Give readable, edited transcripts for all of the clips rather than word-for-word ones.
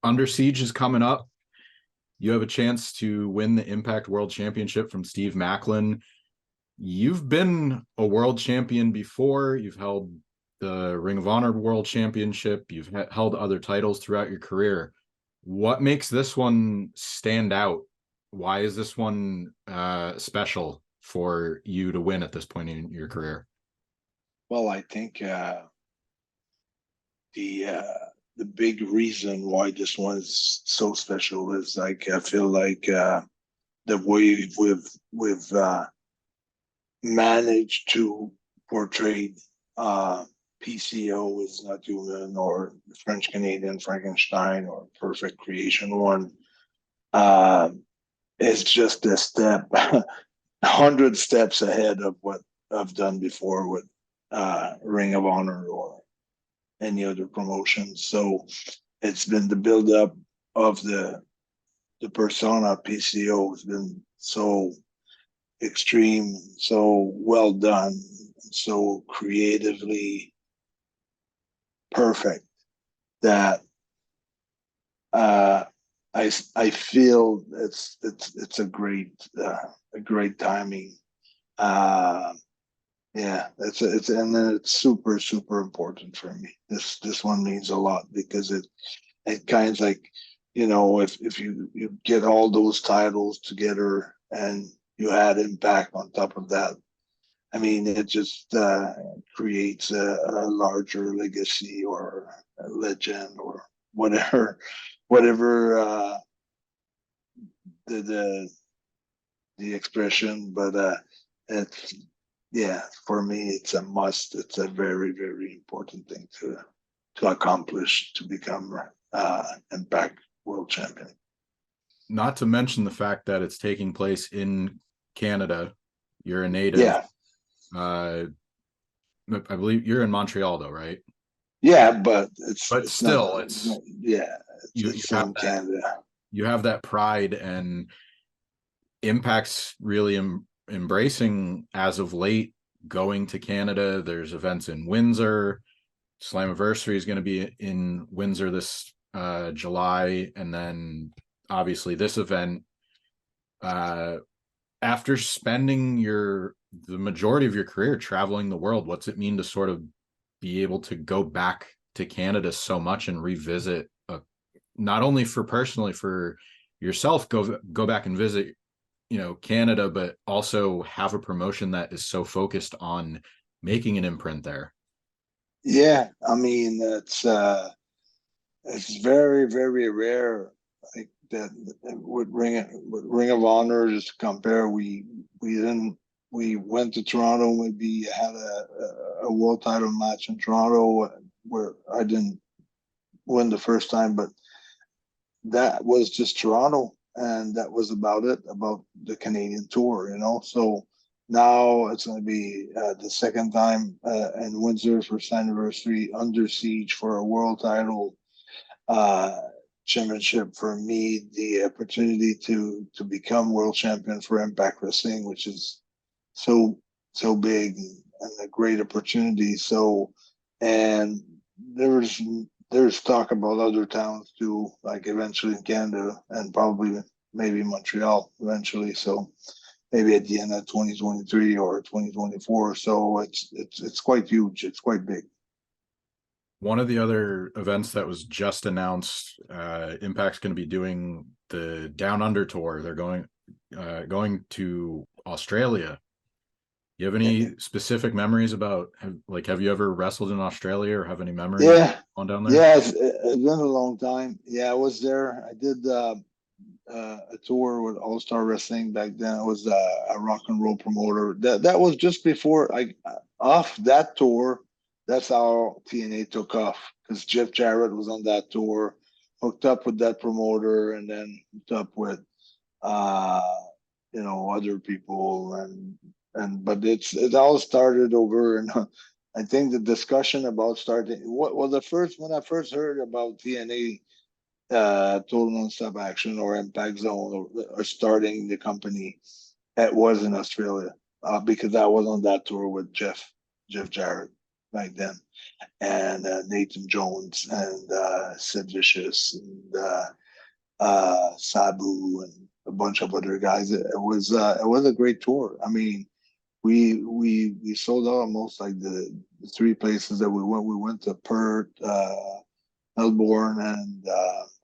Under Siege is coming up. You have a chance to win the Impact World Championship from Steve Maclin. You've been a world champion before. You've held the Ring of Honor World Championship. You've held other titles throughout your career. What makes this one stand out? Why is this one special for you to win at this point in your career? Well, I think the big reason why this one is so special is like I feel like the way we've managed to portray PCO is not human, or French Canadian Frankenstein, or Perfect Creation One. It's just a step, 100 steps ahead of what I've done before with Ring of Honor or any other promotion. So it's been the build-up of the persona PCO has been so extreme, so well done, so creatively perfect that I feel it's a great timing. Yeah, and then it's super important for me. This one means a lot because it kind of like, if you get all those titles together and you add Impact on top of that, I mean, it just creates a larger legacy or a legend or whatever the expression. But it's, yeah, for me, it's a must. It's a very important thing to accomplish, to become Impact World Champion. Not to mention the fact that it's taking place in Canada. You're a native. Yeah. I believe you're in Montreal, though, right? Yeah, but it's still, it's in Canada. You have that pride, and Impact's really embracing as of late going to Canada. There's events in Windsor. Slammiversary is going to be in Windsor this July, and then obviously this event. After spending the majority of your career traveling the world, what's it mean to sort of be able to go back to Canada so much and revisit, not only for personally for yourself, go back and visit, Canada, but also have a promotion that is so focused on making an imprint there? Yeah, I mean, it's very rare. Like that with Ring of Honor, just to compare, we went to Toronto, maybe had a world title match in Toronto where I didn't win the first time, but that was just Toronto, and that was about it, about the Canadian tour, So now it's going to be the second time in Windsor for Slammiversary, Under Siege for a world title championship. For me, the opportunity to become world champion for Impact Wrestling, which is so big and a great opportunity. So, and there's talk about other towns too, like eventually in Canada and probably maybe Montreal eventually. So maybe at the end of 2023 or 2024. So it's quite huge. It's quite big. One of the other events that was just announced, Impact's going to be doing the Down Under tour. They're going to Australia. You have any specific memories about, have you ever wrestled in Australia or have any memories on down there? Yeah, it's been a long time. Yeah, I was there. I did a tour with All Star Wrestling back then. I was a rock and roll promoter. That was just before off that tour. That's how TNA took off, because Jeff Jarrett was on that tour, hooked up with that promoter, and then hooked up with other people, but it all started over. And I think the discussion about starting when I first heard about TNA, Total Non-Stop Action or Impact Zone, or starting the company, it was in Australia, because I was on that tour with Jeff Jarrett back then, and Nathan Jones and Sid Vicious and Sabu and a bunch of other guys. It was a great tour. I mean, we sold out almost like the three places that we went. We went to Perth, Melbourne, and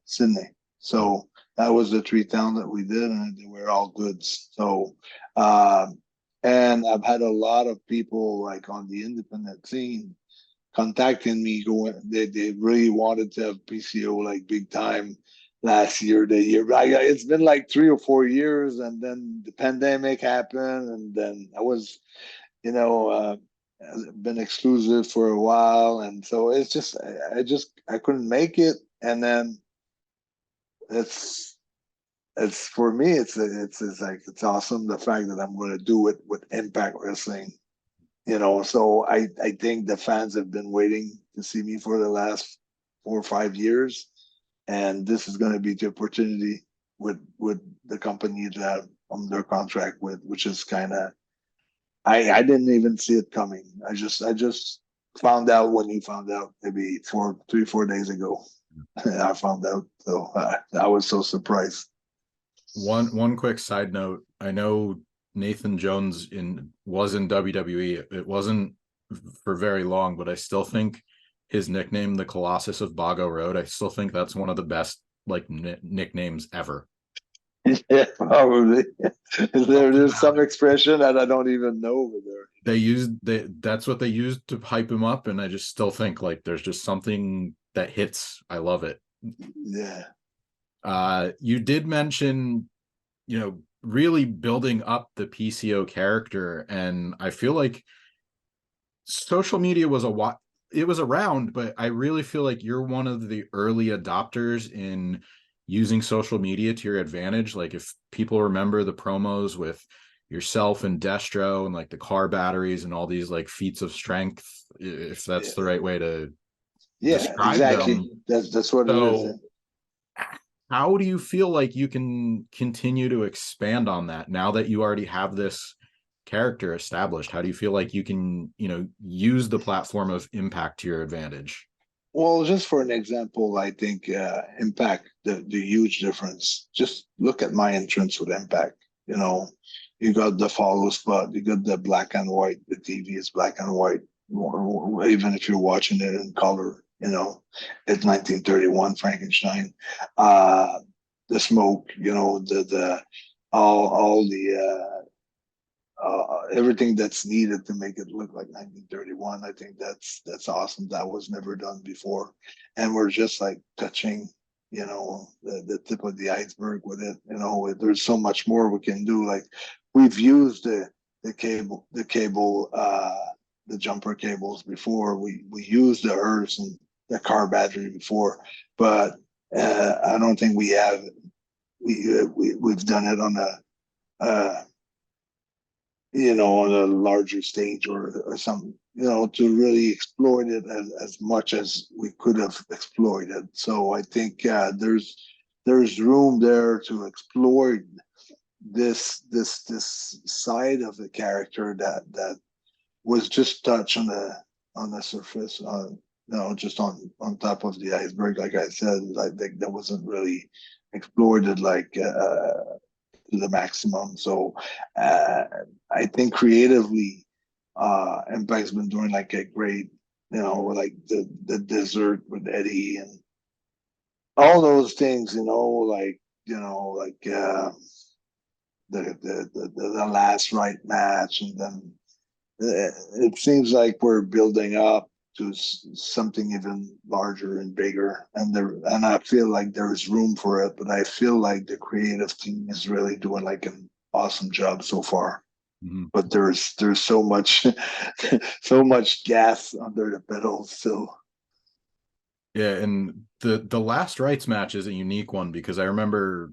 Sydney. So that was the three towns that we did, and they were all goods. So, and I've had a lot of people like on the independent scene contacting me, going, they really wanted to have PCO like big time last year, the year. It's been like 3 or 4 years, and then the pandemic happened, and then I was, you know, been exclusive for a while, and so it's just I couldn't make it, and then it's for me it's like it's awesome the fact that I'm going to do it with Impact Wrestling, so I think the fans have been waiting to see me for the last 4 or 5 years, and this is going to be the opportunity with the company that I'm under contract with, which is kind of I didn't even see it coming. I just found out when you found out, maybe 3 or 4 days ago. I found out, so I was so surprised. One quick side note: I know Nathan Jones was in WWE. It wasn't for very long, but I still think his nickname, the Colossus of Bago Road, I still think that's one of the best like nicknames ever. Yeah, probably. There's some expression that I don't even know over there. That's what they used to hype him up, and I just still think like there's just something that hits. I love it. Yeah. You did mention, really building up the PCO character, and I feel like social media it was around, but I really feel like you're one of the early adopters in using social media to your advantage. Like if people remember the promos with yourself and Destro and like the car batteries and all these like feats of strength, if that's the right way to describe exactly them. that's what it is. How do you feel like you can continue to expand on that now that you already have this character established? How do you feel like you can, use the platform of Impact to your advantage? Well, just for an example, I think Impact, the huge difference. Just look at my entrance with Impact. You got the follow spot, you got the black and white. The TV is black and white, even if you're watching it in color. It's 1931 Frankenstein. The smoke, the all the everything that's needed to make it look like 1931. I think that's awesome. That was never done before, and we're just like touching, the tip of the iceberg with it. There's so much more we can do. Like we've used the cable, the jumper cables before. We used the earths and the car battery before, but I don't think we've done it on on a larger stage or something, to really exploit it as much as we could have exploited. So I think there's room there to exploit this side of the character that was just touched on the surface, just on top of the iceberg. Like I said, I think that wasn't really exploited like to the maximum. So I think creatively, Impact's been doing like a great, like the desert with Eddie and all those things, the last right match, and then it seems like we're building up to something even larger and bigger, and I feel like there's room for it. But I feel like the creative team is really doing like an awesome job so far. Mm-hmm. But there's so much so much gas under the pedals still. Yeah, and the last rights match is a unique one because I remember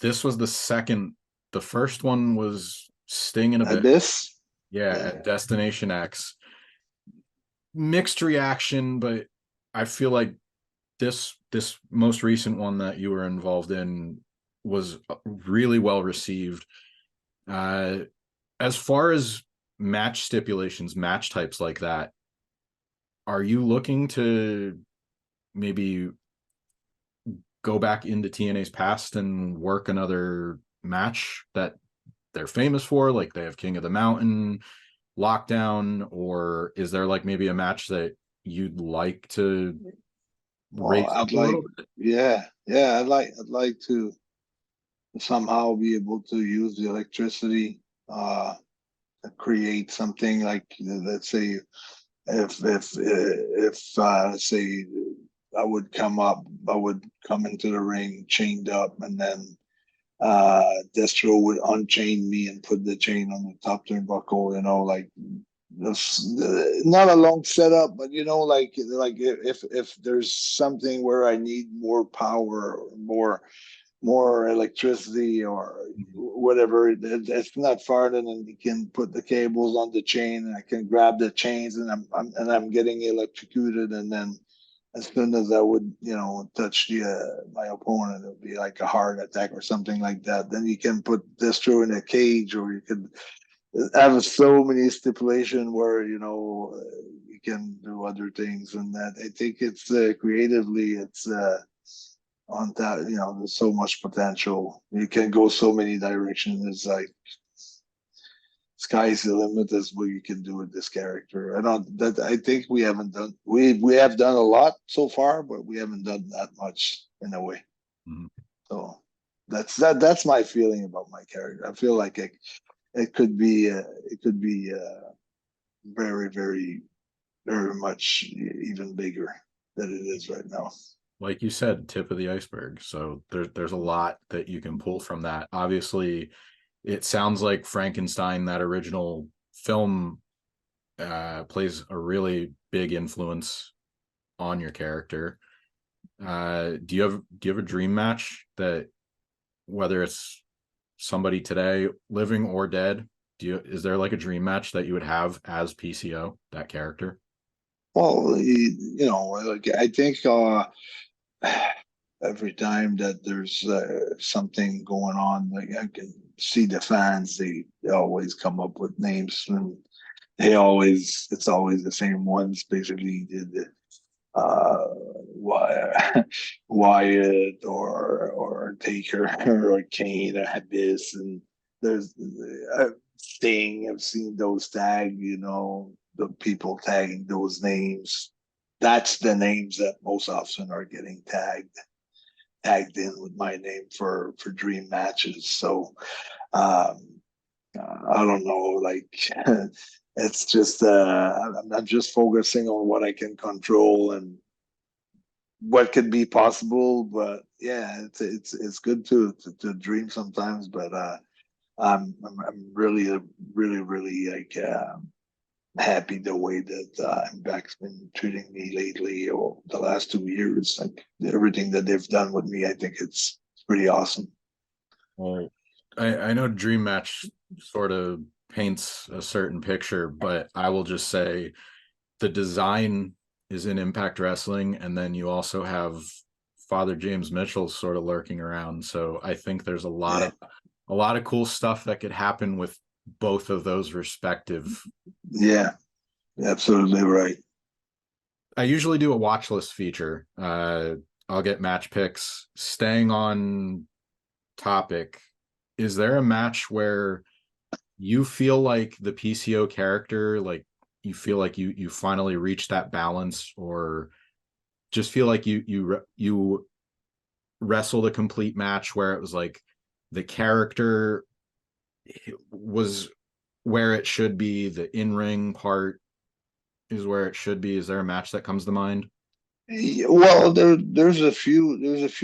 this was the first one was Sting in Abyss. At Destination X. Mixed reaction, but I feel like this most recent one that you were involved in was really well received. As far as match stipulations, match types like that, are you looking to maybe go back into TNA's past and work another match that they're famous for, like they have King of the Mountain, Lockdown, or is there like maybe a match that you'd like to Well, raise up I'd a like, little bit? yeah, I'd like to somehow be able to use the electricity, create something like, let's say, if say I would come into the ring chained up, and then Destro would unchain me and put the chain on the top turnbuckle, like this, not a long setup, but like if there's something where I need more power, or more electricity, or whatever, it's not far, then you can put the cables on the chain, and I can grab the chains, and I'm getting electrocuted, and then as soon as I would, touch the my opponent, it would be like a heart attack or something like that. Then you can put Destro in a cage, or you could have so many stipulation where you can do other things, and that I think it's creatively, it's on that, there's so much potential. You can go so many directions. It's like sky's the limit as what you can do with this character. I think we have done a lot so far, but we haven't done that much in a way. Mm-hmm. So that's my feeling about my character. I feel like it could be very, very, very much even bigger than it is right now. Like you said, tip of the iceberg. So there's a lot that you can pull from that. Obviously, it sounds like Frankenstein, that original film, plays a really big influence on your character. Do you have a dream match that, whether it's somebody today, living or dead, is there like a dream match that you would have as PCO, that character? Well, like I think every time that there's something going on, like I can see the fans, they always come up with names, and it's always the same ones, basically the Wyatt, or Taker, or Kane, or Abyss, and there's Sting. I've seen those tag, the people tagging those names. That's the names that most often are getting tagged in with my name for dream matches. So um, I don't know, like it's just I'm just focusing on what I can control and what could be possible. But yeah, it's good to dream sometimes. But I'm really, really, really, like happy the way that Impact's been treating me lately, or the last 2 years. Like everything that they've done with me, I think it's pretty awesome. Well, I know dream match sort of paints a certain picture, but I will just say the design is in Impact Wrestling, and then you also have Father James Mitchell sort of lurking around. So I think there's Yeah, a lot of cool stuff that could happen with both of those respective. yeah, absolutely right. I usually do a watch list feature. I'll get match picks. Staying on topic, is there a match where you feel like the PCO character, like you feel like you finally reached that balance, or just feel like you wrestled a complete match where it was like the character was where it should be, the in-ring part is where it should be? Is there a match that comes to mind? Yeah, well, there's a few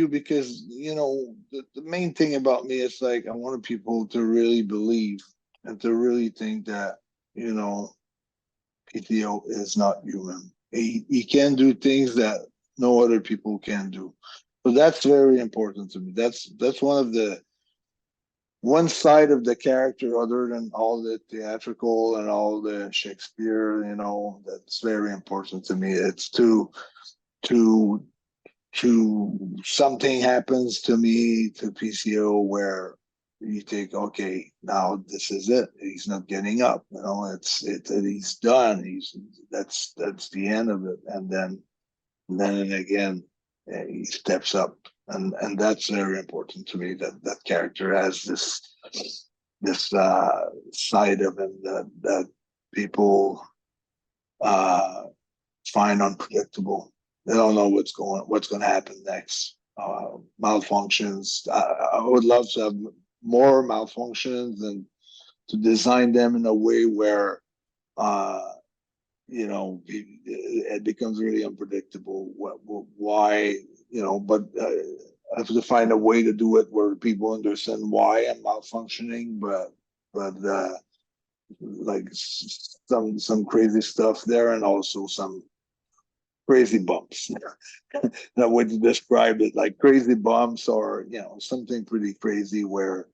because the main thing about me is like I wanted people to really believe and to really think that PTO is not human. He can do things that no other people can do. So that's very important to me. That's one side of the character, other than all the theatrical and all the Shakespeare. That's very important to me. It's to something happens to me, to PCO, where you think, okay, now this is it. He's not getting up. You know, he's done. That's the end of it. And then again, he steps up, and that's very important to me. That character has this side of him that people find unpredictable. They don't know what's going to happen next. Malfunctions. I would love to have more malfunctions and to design them in a way where it becomes really unpredictable. Why, but I have to find a way to do it where people understand why I'm malfunctioning, but like some crazy stuff there, and also some crazy bumps. That would describe it, like crazy bumps, or something pretty crazy where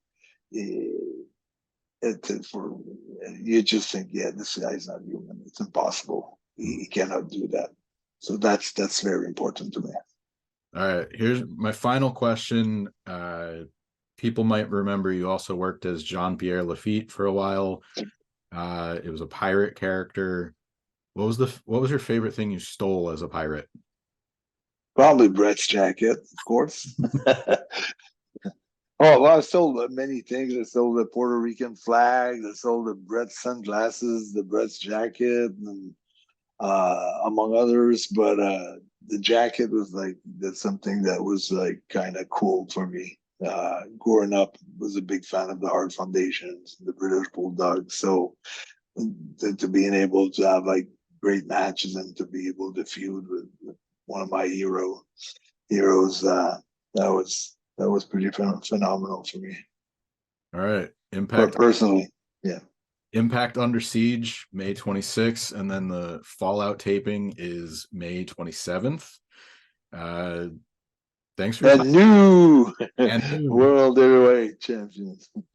for you just think, yeah, this guy's not human. It's impossible. He cannot do that. So that's very important to me. All right, here's my final question. People might remember you also worked as Jean-Pierre LaFitte for a while. It was a pirate character. What was your favorite thing you stole as a pirate? Probably Brett's jacket, of course. Oh, well, I sold many things. I sold the Puerto Rican flag. I sold the Brett's sunglasses, the Brett's jacket, and among others. But the jacket was that's something that was like kind of cool for me. Growing up, was a big fan of the Heart Foundations, the British Bulldogs. So to being able to have like great matches and to be able to feud with one of my heroes, that was pretty phenomenal for me. All right, But Impact personally, yeah. Impact Under Siege, May 26th, and then the Fallout taping is May 27th. Thanks for your And time. new And World Heavyweight Champions.